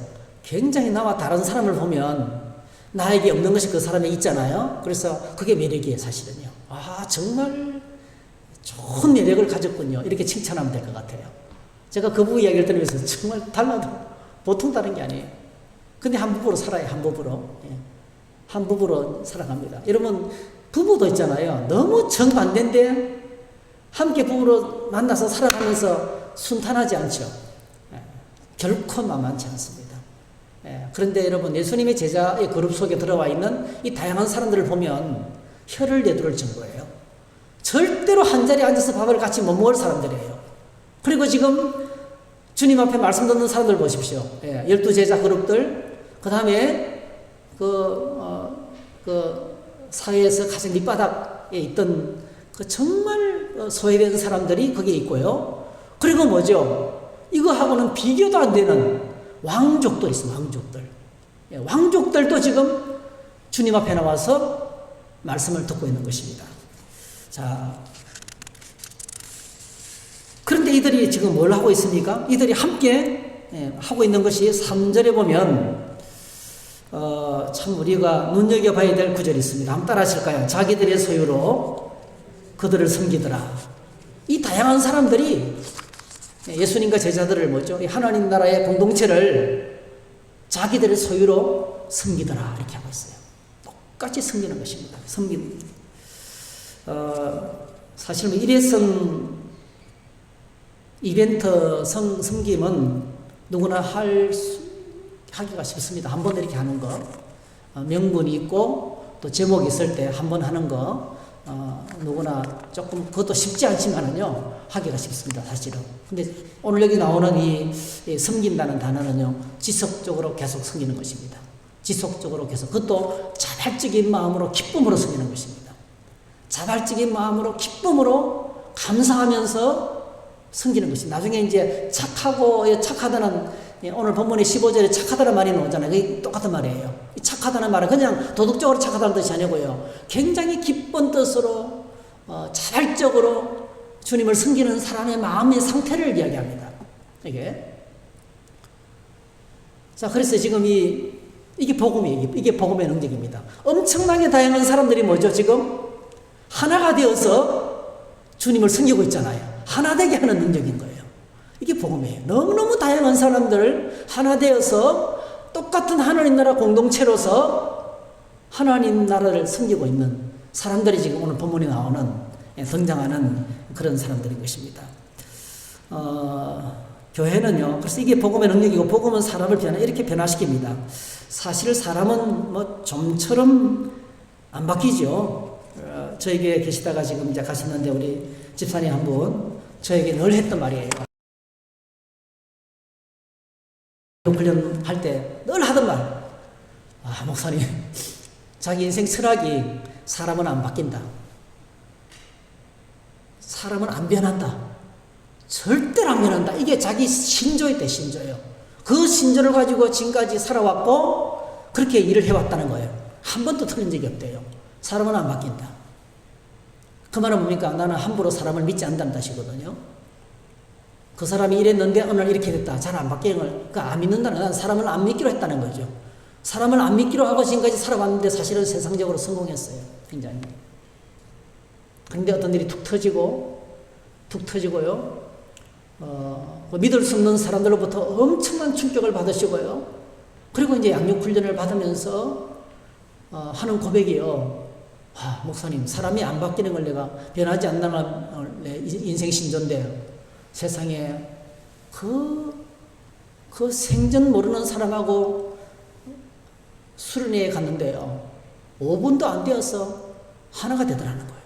굉장히 나와 다른 사람을 보면 나에게 없는 것이 그 사람에 있잖아요. 그래서 그게 매력이에요, 사실은요. 아, 정말 좋은 매력을 가졌군요. 이렇게 칭찬하면 될 것 같아요. 제가 그 부부 이야기를 들으면서 정말 달라도 보통 다른 게 아니에요. 근데 한 부부로 살아요, 한 부부로. 예. 한 부부로 살아갑니다. 여러분, 부부도 있잖아요. 너무 정반대인데 함께 부부로 만나서 살아가면서 순탄하지 않죠. 예. 결코 만만치 않습니다. 예. 그런데 여러분, 예수님의 제자의 그룹 속에 들어와 있는 이 다양한 사람들을 보면 혀를 내두를 정도예요. 절대로 한자리에 앉아서 밥을 같이 못 먹을 사람들이에요. 그리고 지금 주님 앞에 말씀 듣는 사람들 보십시오. 12제자 그룹들, 그 다음에 사회에서 가장 밑바닥에 있던 그 정말 소외된 사람들이 거기에 있고요. 그리고 뭐죠? 이거하고는 비교도 안 되는 왕족도 있습니다. 왕족들. 왕족들도 지금 주님 앞에 나와서 말씀을 듣고 있는 것입니다. 자, 그런데 이들이 지금 뭘 하고 있습니까? 이들이 함께 하고 있는 것이 3절에 보면 참 우리가 눈여겨봐야 될 구절이 있습니다. 한번 따라 하실까요? 자기들의 소유로 그들을 섬기더라. 이 다양한 사람들이 예수님과 제자들을 뭐죠? 하나님 나라의 공동체를 자기들의 소유로 섬기더라. 이렇게 하고 있어요. 똑같이 섬기는 것입니다. 사실 뭐 일회성 이벤트 섬김은 누구나 하기가 쉽습니다. 한 번 이렇게 하는 거. 명분이 있고 또 제목이 있을 때 한 번 하는 거. 누구나 조금 그것도 쉽지 않지만은요 하기가 쉽습니다. 사실은. 근데 오늘 여기 나오는 이 섬긴다는 단어는요 지속적으로 계속 섬기는 것입니다. 지속적으로 계속. 그것도 자발적인 마음으로 기쁨으로 섬기는 것입니다. 자발적인 마음으로 기쁨으로 감사하면서 섬기는 것입니다. 나중에 이제 착하다는 오늘 본문의 15절에 착하다는 말이 나오잖아요. 그게 똑같은 말이에요. 착하다는 말은 그냥 도덕적으로 착하다는 뜻이 아니고요. 굉장히 기쁜 뜻으로 자발적으로 주님을 섬기는 사람의 마음의 상태를 이야기합니다. 이게. 자, 그래서 지금 이게 복음이에요. 이게 복음의 능력입니다. 엄청나게 다양한 사람들이 뭐죠? 지금 하나가 되어서 주님을 섬기고 있잖아요. 하나 되게 하는 능력인 거예요. 이게 복음이에요. 너무너무 다양한 사람들 하나 되어서 똑같은 하나님 나라 공동체로서 하나님 나라를 섬기고 있는 사람들이 지금 오늘 본문에 등장하는 그런 사람들인 것입니다. 교회는요, 그래서 이게 복음의 능력이고, 복음은 사람을 이렇게 변화시킵니다. 사실 사람은 뭐 좀처럼 안 바뀌죠. 저에게 계시다가 지금 이제 가셨는데, 우리 집사님 한 분, 저에게 늘 했던 말이에요. 훈련 할 때 늘 하던 말. 목사님, 자기 인생 철학이 사람은 안 바뀐다. 사람은 안 변한다. 절대로 안 변한다. 이게 자기 신조였대, 신조요. 그 신조를 가지고 지금까지 살아왔고, 그렇게 일을 해왔다는 거예요. 한 번도 틀린 적이 없대요. 사람은 안 바뀐다. 그 말은 뭡니까? 나는 함부로 사람을 믿지 않는다는 뜻이거든요. 그 사람이 이랬는데 어느 날 이렇게 됐다. 잘 안 바뀌는 걸, 그러니까 안 믿는다는 건 사람을 안 믿기로 했다는 거죠. 사람을 안 믿기로 하고 지금까지 살아왔는데 사실은 세상적으로 성공했어요. 굉장히. 그런데 어떤 일이 툭 터지고요. 믿을 수 없는 사람들로부터 엄청난 충격을 받으시고요. 그리고 이제 양육훈련을 받으면서 하는 고백이요. 목사님, 사람이 안 바뀌는 걸 내가 변하지 않는 내 인생 신조인데, 세상에 그 생전 모르는 사람하고 수련회에 갔는데요. 5분도 안 되어서 하나가 되더라는 거예요.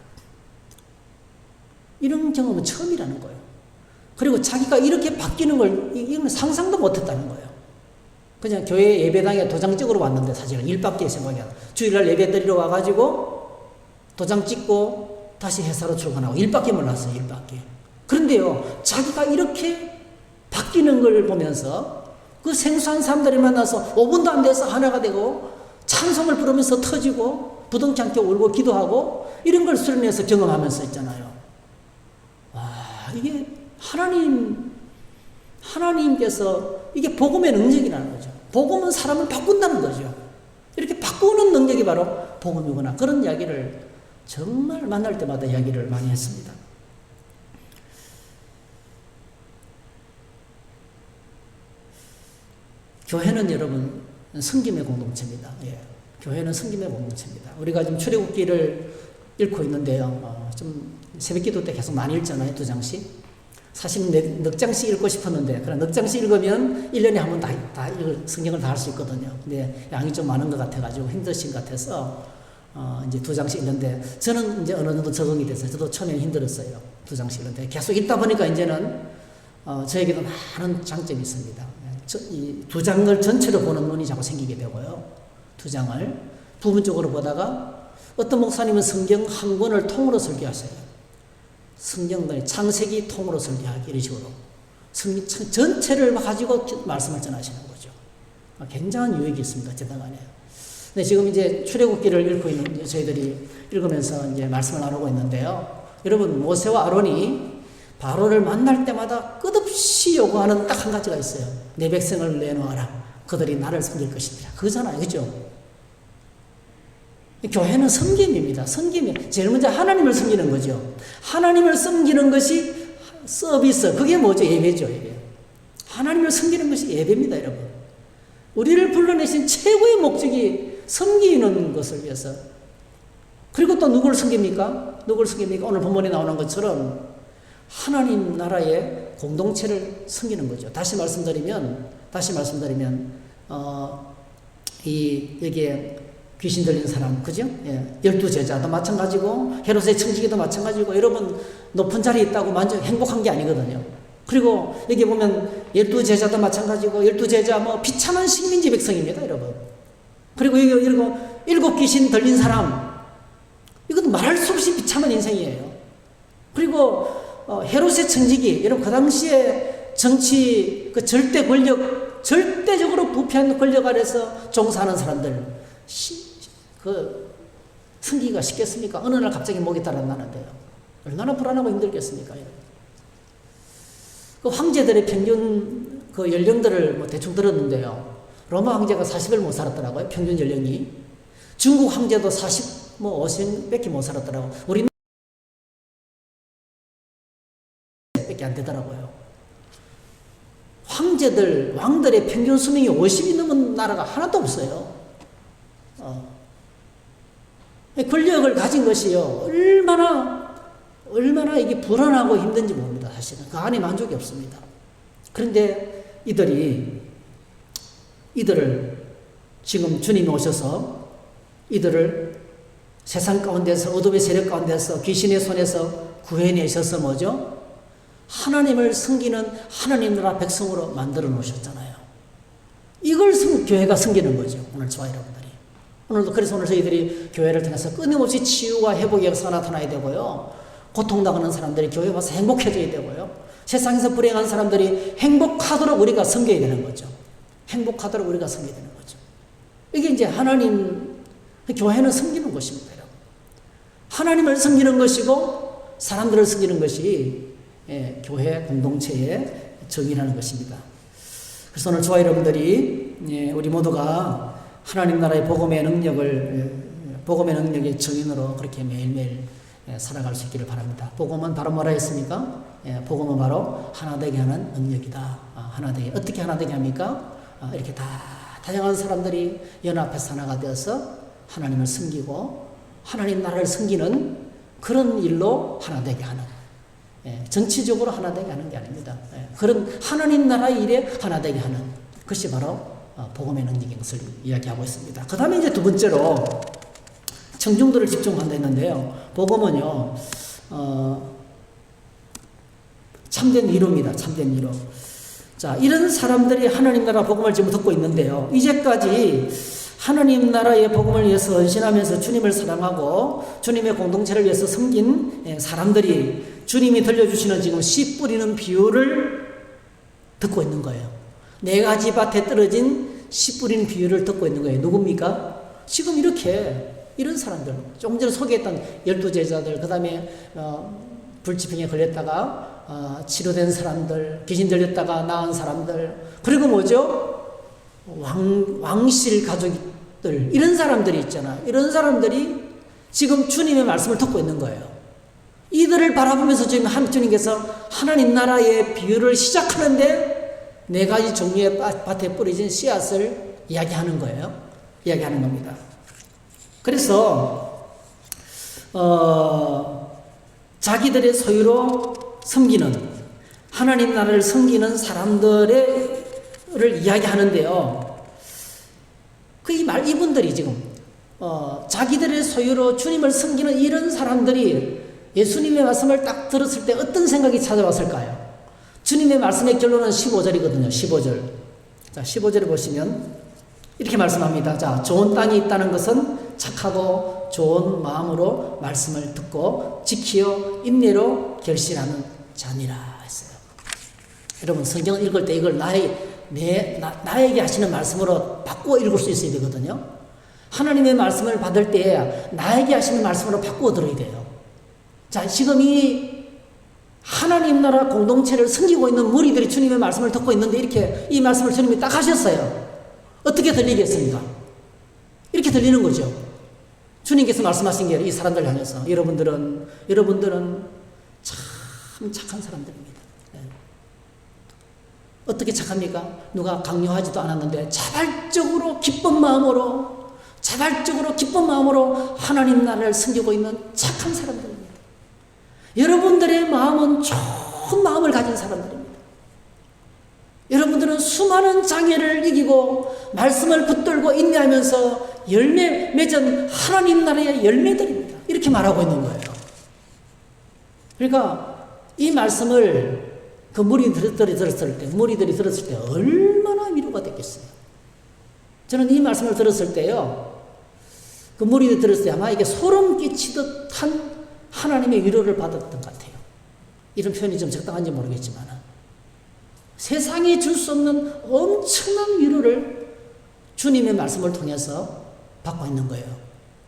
이런 경험은 처음이라는 거예요. 그리고 자기가 이렇게 바뀌는 걸 이건 상상도 못했다는 거예요. 그냥 교회 예배당에 도장 찍으러 왔는데, 사실은 일밖에 생각이 안 나요. 주일날 예배 드리러 와가지고 도장 찍고 다시 회사로 출근하고 일밖에 몰랐어요. 일밖에. 그런데요, 자기가 이렇게 바뀌는 걸 보면서 그 생소한 사람들이 만나서 5분도 안 돼서 하나가 되고 찬송을 부르면서 터지고 부둥키 함께 울고 기도하고 이런 걸 수련해서 경험하면서 있잖아요. 이게 하나님께서 이게 복음의 능력이라는 거죠. 복음은 사람을 바꾼다는 거죠. 이렇게 바꾸는 능력이 바로 복음이구나. 그런 이야기를 정말 만날 때마다 이야기를 많이 했습니다. 교회는 여러분 섬김의 공동체입니다. 예. 교회는 섬김의 공동체입니다. 우리가 지금 출애굽기를 읽고 있는데요. 좀 새벽기도 때 계속 많이 읽잖아요. 2장씩. 사실 넉 장씩 읽고 싶었는데 그럼 넉 장씩 읽으면 1년에 한 번 다 성경을 다 할 수 있거든요. 근데 양이 좀 많은 것 같아가지고 힘드신 것 같아서 이제 2장씩 읽는데 저는 이제 어느 정도 적응이 돼서 저도 처음에는 힘들었어요. 2장씩 읽는데 계속 읽다 보니까 이제는 저에게도 많은 장점이 있습니다. 이 2장을 전체로 보는 눈이 자꾸 생기게 되고요. 2장을 부분적으로 보다가 어떤 목사님은 성경 한 권을 통으로 설교하세요. 성경을 창세기 통으로 설교하기 이런 식으로 성경 전체를 가지고 말씀을 전하시는 거죠. 굉장한 유익이 있습니다. 대단하네요. 근데 지금 이제 출애굽기를 읽고 있는 저희들이 읽으면서 이제 말씀을 나누고 있는데요. 여러분 모세와 아론이 바로를 만날 때마다 끝없이 요구하는 딱 한 가지가 있어요. 내 백성을 내놓아라. 그들이 나를 섬길 것이니라. 그거잖아요. 그죠? 교회는 섬김입니다. 섬김이 제일 먼저 하나님을 섬기는 거죠. 하나님을 섬기는 것이 서비스. 그게 뭐죠? 예배죠. 예배. 하나님을 섬기는 것이 예배입니다. 여러분. 우리를 불러내신 최고의 목적이 섬기는 것을 위해서. 그리고 또 누구를 섬깁니까? 누구를 섬깁니까? 오늘 본문에 나오는 것처럼 하나님 나라의 공동체를 섬기는 거죠. 다시 말씀드리면 여기에 귀신 들린 사람, 그죠? 예. 12제자도 마찬가지고, 헤롯의 청지기도 마찬가지고, 여러분, 높은 자리에 있다고 행복한 게 아니거든요. 그리고 여기 보면 12제자도 마찬가지고, 12제자 비참한 식민지 백성입니다, 여러분. 그리고 여기 7 귀신 들린 사람, 이것도 말할 수 없이 비참한 인생이에요. 그리고, 헤롯의 청지기, 여러분, 그 당시에 정치, 그 절대적으로 부패한 권력 아래서 종사하는 사람들, 승기가 쉽겠습니까? 어느 날 갑자기 목이 달아나는데요. 얼마나 불안하고 힘들겠습니까? 그 황제들의 평균 그 연령들을 대충 들었는데요. 로마 황제가 40을 못 살았더라고요. 평균 연령이. 중국 황제도 45세 밖에 못 살았더라고요. 우리는 밖에 안 되더라고요. 왕들의 평균 수명이 50이 넘은 나라가 하나도 없어요. 권력을 가진 것이요. 얼마나 이게 불안하고 힘든지 모릅니다. 사실은. 그 안에 만족이 없습니다. 그런데 이들을 지금 주님이 오셔서 이들을 세상 가운데서 어둠의 세력 가운데서 귀신의 손에서 구해내셔서 뭐죠? 하나님을 섬기는 하나님 나라 백성으로 만들어 놓으셨잖아요. 이걸 교회가 섬기는 거죠. 오늘 저와 여러분들이. 그래서 오늘 저희들이 교회를 통해서 끊임없이 치유와 회복의 역사가 나타나야 되고요. 고통당하는 사람들이 교회 와서 행복해져야 되고요. 세상에서 불행한 사람들이 행복하도록 우리가 섬겨야 되는 거죠. 행복하도록 우리가 섬겨야 되는 거죠. 이게 이제 교회는 섬기는 것입니다. 여러분. 하나님을 섬기는 것이고 사람들을 섬기는 것이 교회 공동체의 정의라는 것입니다. 그래서 오늘 저와 여러분들이 우리 모두가 하나님 나라의 복음의 능력의 증인으로 그렇게 매일매일 살아갈 수 있기를 바랍니다. 복음은 바로 뭐라 했습니까? 복음은 바로 하나 되게 하는 능력이다. 어떻게 하나 되게 합니까? 이렇게 다양한 사람들이 연합해서 하나가 되어서 하나님을 섬기고 하나님 나라를 섬기는 그런 일로 하나 되게 하는. 정치적으로 하나 되게 하는 게 아닙니다. 그런 하나님 나라 일에 하나 되게 하는 것이 바로 복음의 능력인 것을 이야기하고 있습니다. 그 다음에 이제 두 번째로 청중들을 집중한다 했는데요. 복음은요, 참된 위로입니다. 참된 위로. 자, 이런 사람들이 하나님 나라 복음을 지금 듣고 있는데요. 이제까지 하나님 나라의 복음을 위해서 헌신하면서 주님을 사랑하고 주님의 공동체를 위해서 섬긴 사람들이 주님이 들려주시는 지금 씨 뿌리는 비유를 듣고 있는 거예요. 4가지 밭에 떨어진 씨 뿌리는 비유를 듣고 있는 거예요. 누굽니까? 지금 이런 사람들, 조금 전에 소개했던 12제자들, 그 다음에 불치병에 걸렸다가 치료된 사람들, 귀신 들렸다가 나은 사람들, 그리고 뭐죠? 왕실 가족들, 이런 사람들이 있잖아. 이런 사람들이 지금 주님의 말씀을 듣고 있는 거예요. 이들을 바라보면서 지금 주님께서 하나님 나라의 비유를 시작하는데 4가지 종류의 밭에 뿌려진 씨앗을 이야기하는 거예요. 이야기하는 겁니다. 그래서 자기들의 소유로 섬기는, 하나님 나라를 섬기는 사람들을 이야기하는데요. 이분들이 지금 자기들의 소유로 주님을 섬기는 이런 사람들이 예수님의 말씀을 딱 들었을 때 어떤 생각이 찾아왔을까요? 주님의 말씀의 결론은 15절이거든요. 15절. 자, 15절에 보시면 이렇게 말씀합니다. 자, 좋은 땅이 있다는 것은 착하고 좋은 마음으로 말씀을 듣고 지키어 인내로 결실하는 자니라 했어요. 여러분, 성경을 읽을 때 이걸 나에게 하시는 말씀으로 바꾸어 읽을 수 있어야 되거든요. 하나님의 말씀을 받을 때 나에게 하시는 말씀으로 바꾸어 들어야 돼요. 자, 지금 이 하나님 나라 공동체를 섬기고 있는 무리들이 주님의 말씀을 듣고 있는데 이렇게 이 말씀을 주님이 딱 하셨어요. 어떻게 들리겠습니까? 이렇게 들리는 거죠. 주님께서 말씀하신 게 이 사람들 향해서 여러분들은 참 착한 사람들입니다. 네. 어떻게 착합니까? 누가 강요하지도 않았는데 자발적으로 기쁜 마음으로 하나님 나라를 섬기고 있는 착한 사람들입니다. 여러분들의 마음은 좋은 마음을 가진 사람들입니다. 여러분들은 수많은 장애를 이기고 말씀을 붙들고 인내하면서 열매 맺은 하나님 나라의 열매들입니다. 이렇게 말하고 있는 거예요. 그러니까 이 말씀을 그 무리들이 들었을 때 얼마나 위로가 됐겠어요. 저는 이 말씀을 들었을 때요, 그 무리들이 들었을 때 아마 이게 소름 끼치듯 한 하나님의 위로를 받았던 것 같아요. 이런 표현이 좀 적당한지 모르겠지만 세상에 줄 수 없는 엄청난 위로를 주님의 말씀을 통해서 받고 있는 거예요.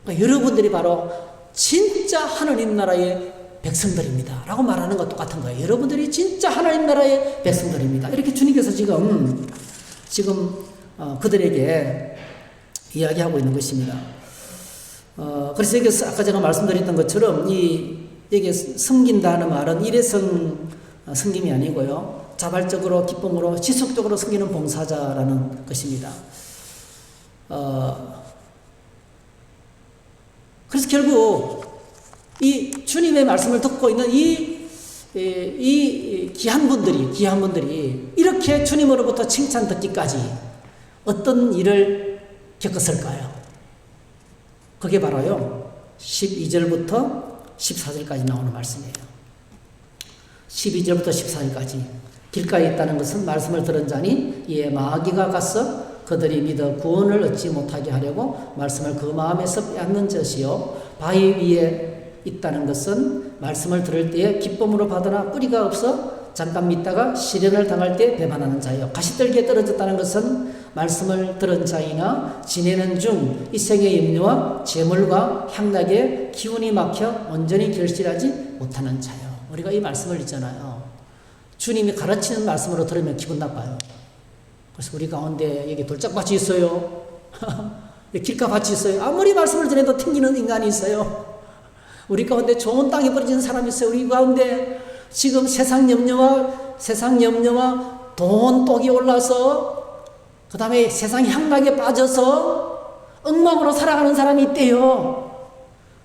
그러니까 여러분들이 바로 진짜 하나님 나라의 백성들입니다 라고 말하는 것 똑같은 거예요. 여러분들이 진짜 하나님 나라의 백성들입니다. 이렇게 주님께서 지금 그들에게 이야기하고 있는 것입니다. 그래서 여기서 아까 제가 말씀드렸던 것처럼 여기 섬긴다는 말은 일회성 섬김이 아니고요, 자발적으로 기쁨으로 지속적으로 섬기는 봉사자라는 것입니다. 그래서 결국 이 주님의 말씀을 듣고 있는 이 귀한 분들이 이렇게 주님으로부터 칭찬 듣기까지 어떤 일을 겪었을까요? 그게 바로요, 12절부터 14절까지 나오는 말씀이에요. 12절부터 14절까지 길가에 있다는 것은 말씀을 들은 자니 이에 마귀가 가서 그들이 믿어 구원을 얻지 못하게 하려고 말씀을 그 마음에서 빼앗는 것이요, 바위 위에 있다는 것은 말씀을 들을 때에 기쁨으로 받으나 뿌리가 없어 잠깐 믿다가 시련을 당할 때 배반하는 자요, 가시떨기에 떨어졌다는 것은 말씀을 들은 자이나 지내는 중 이 생의 염려와 재물과 향락에 기운이 막혀 온전히 결실하지 못하는 자요. 우리가 이 말씀을 읽잖아요. 주님이 가르치는 말씀으로 들으면 기분 나빠요. 그래서 우리 가운데 여기 돌짝밭이 있어요. 길가밭이 있어요. 아무리 말씀을 전해도 튕기는 인간이 있어요. 우리 가운데 좋은 땅에 버려진 사람이 있어요. 우리 가운데 지금 세상 염려와 돈 똑이 올라서 그 다음에 세상 향락에 빠져서 엉망으로 살아가는 사람이 있대요.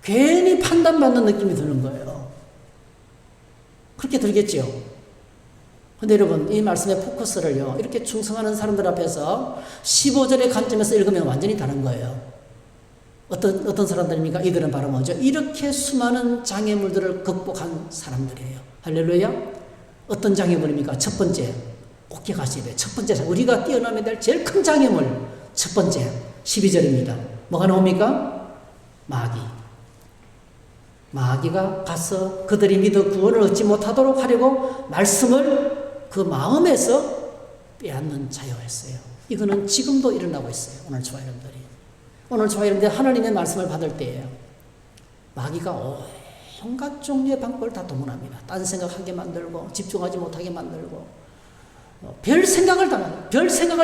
괜히 판단받는 느낌이 드는 거예요. 그렇게 들겠죠. 근데 여러분, 이 말씀의 포커스를요, 이렇게 충성하는 사람들 앞에서 15절의 관점에서 읽으면 완전히 다른 거예요. 어떤 사람들입니까? 이들은 바로 뭐죠? 이렇게 수많은 장애물들을 극복한 사람들이에요. 할렐루야. 어떤 장애물입니까? 첫 번째, 꼭 기억하셔야 돼요. 첫 번째, 우리가 뛰어넘어야 될 제일 큰 장애물, 첫 번째 12절입니다. 뭐가 나옵니까? 마귀가 가서 그들이 믿어 구원을 얻지 못하도록 하려고 말씀을 그 마음에서 빼앗는 자요 했어요. 이거는 지금도 일어나고 있어요. 오늘 저와 여러분들이 하나님의 말씀을 받을 때예요. 마귀가 온갖 종류의 방법을 다 동원합니다. 딴 생각하게 만들고 집중하지 못하게 만들고 별 생각을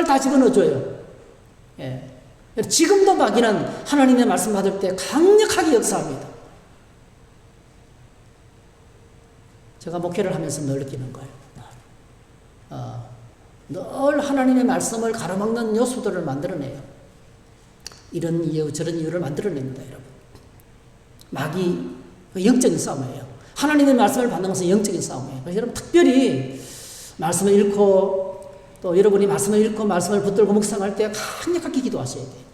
다 집어넣어줘요. 예. 지금도 마귀는 하나님의 말씀 받을 때 강력하게 역사합니다. 제가 목회를 하면서 늘 느끼는 거예요. 늘 하나님의 말씀을 가로막는 요소들을 만들어내요. 이런 이유 저런 이유를 만들어냅니다. 여러분. 마귀 영적인 싸움이에요. 하나님의 말씀을 받는 것은 영적인 싸움이에요. 그래서 여러분 특별히 말씀을 읽고 또 여러분이 말씀을 읽고 말씀을 붙들고 묵상할 때 강력하게 기도하셔야 돼요.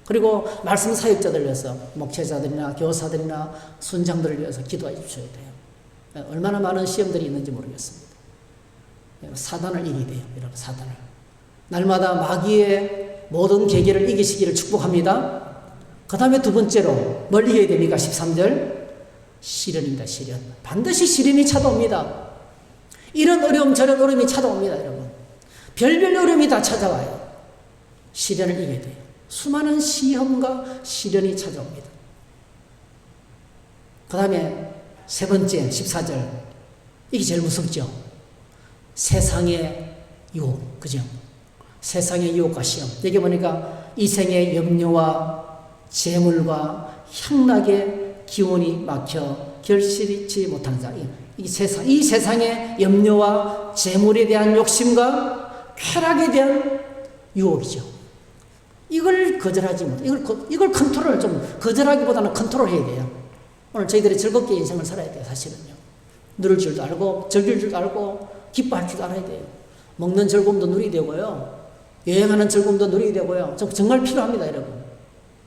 그리고 말씀 사역자들 위해서 목회자들이나 교사들이나 순장들을 위해서 기도해 주셔야 돼요. 얼마나 많은 시험들이 있는지 모르겠습니다. 사단을 이기야 돼요. 여러분 사단을. 날마다 마귀의 모든 계계를 이기시기를 축복합니다. 그 다음에 두 번째로 뭘 이겨야 됩니까? 13절 시련입니다. 시련. 반드시 시련이 찾아옵니다. 이런 어려움 저런 어려움이 찾아옵니다. 여러분. 별별 어려움이 다 찾아와요. 시련을 이겨야 돼요. 수많은 시험과 시련이 찾아옵니다. 그 다음에 세 번째 14절 이게 제일 무섭죠. 세상의 유혹, 그죠? 세상의 유혹과 시험. 여기 보니까 이 생의 염려와 재물과 향락의 기운이 막혀 결실치 못하는 자. 이 세상의 염려와 재물에 대한 욕심과 쾌락에 대한 유혹이죠. 이걸 거절하지 못, 이걸 컨트롤을 좀, 거절하기보다는 컨트롤 해야 돼요. 오늘 저희들이 즐겁게 인생을 살아야 돼요, 사실은요. 누릴 줄도 알고, 즐길 줄도 알고, 기뻐할 줄도 알아야 돼요. 먹는 즐거움도 누리게 되고요. 여행하는 즐거움도 누리게 되고요. 정말 필요합니다, 여러분.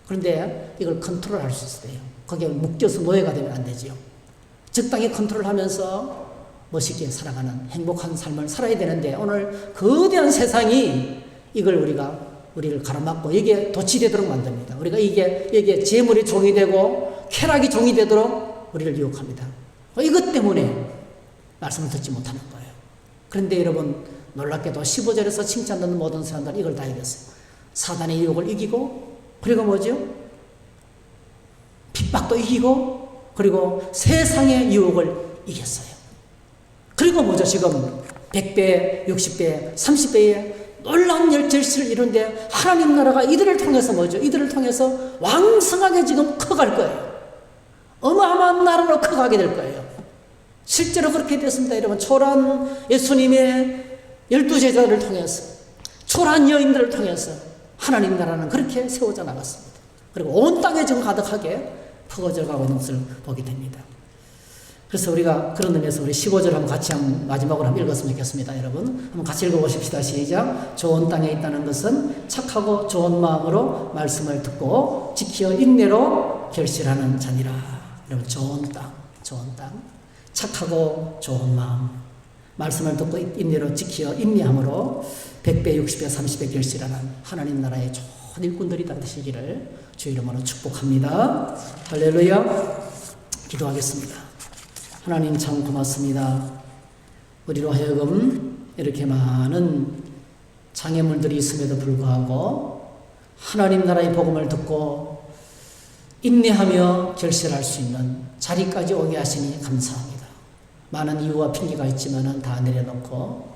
그런데 이걸 컨트롤 할 수 있어야 돼요. 거기에 묶여서 노예가 되면 안 되죠. 적당히 컨트롤 하면서 멋있게 살아가는 행복한 삶을 살아야 되는데, 오늘 거대한 세상이 이걸 우리를 가로막고 여기에 도취되도록 만듭니다. 우리가 이게 재물이 종이 되고 쾌락이 종이 되도록 우리를 유혹합니다. 이것 때문에 말씀을 듣지 못하는 거예요. 그런데 여러분 놀랍게도 15절에서 칭찬 듣는 모든 사람들은 이걸 다 이겼어요. 사단의 유혹을 이기고, 그리고 뭐죠? 핍박도 이기고, 그리고 세상의 유혹을 이겼어요. 그리고 뭐죠? 지금 100배, 60배, 30배의 놀라운 열절실을 이루는데 하나님 나라가 이들을 통해서 뭐죠? 이들을 통해서 왕성하게 지금 커갈 거예요. 어마어마한 나라로 커가게 될 거예요. 실제로 그렇게 됐습니다. 여러분, 초라한 예수님의 12제자를 통해서, 초라한 여인들을 통해서 하나님 나라는 그렇게 세워져 나갔습니다. 그리고 온 땅에 지금 가득하게 퍼져 가고 있는 것을 보게 됩니다. 그래서 우리가 그런 의미에서 우리 15절 한번 같이 마지막으로 한번 읽었으면 좋겠습니다. 여러분 한번 같이 읽어보십시다. 시작. 좋은 땅에 있다는 것은 착하고 좋은 마음으로 말씀을 듣고 지켜 인내로 결실하는 자니라. 여러분 좋은 땅, 좋은 땅, 착하고 좋은 마음, 말씀을 듣고 인내로 지켜 인내함으로 100배, 60배, 30배 결실하는 하나님 나라의 좋은 일꾼들이 되시기를 주 이름으로 축복합니다. 할렐루야. 기도하겠습니다. 하나님 참 고맙습니다. 우리로 하여금 이렇게 많은 장애물들이 있음에도 불구하고 하나님 나라의 복음을 듣고 인내하며 결실할 수 있는 자리까지 오게 하시니 감사합니다. 많은 이유와 핑계가 있지만은 다 내려놓고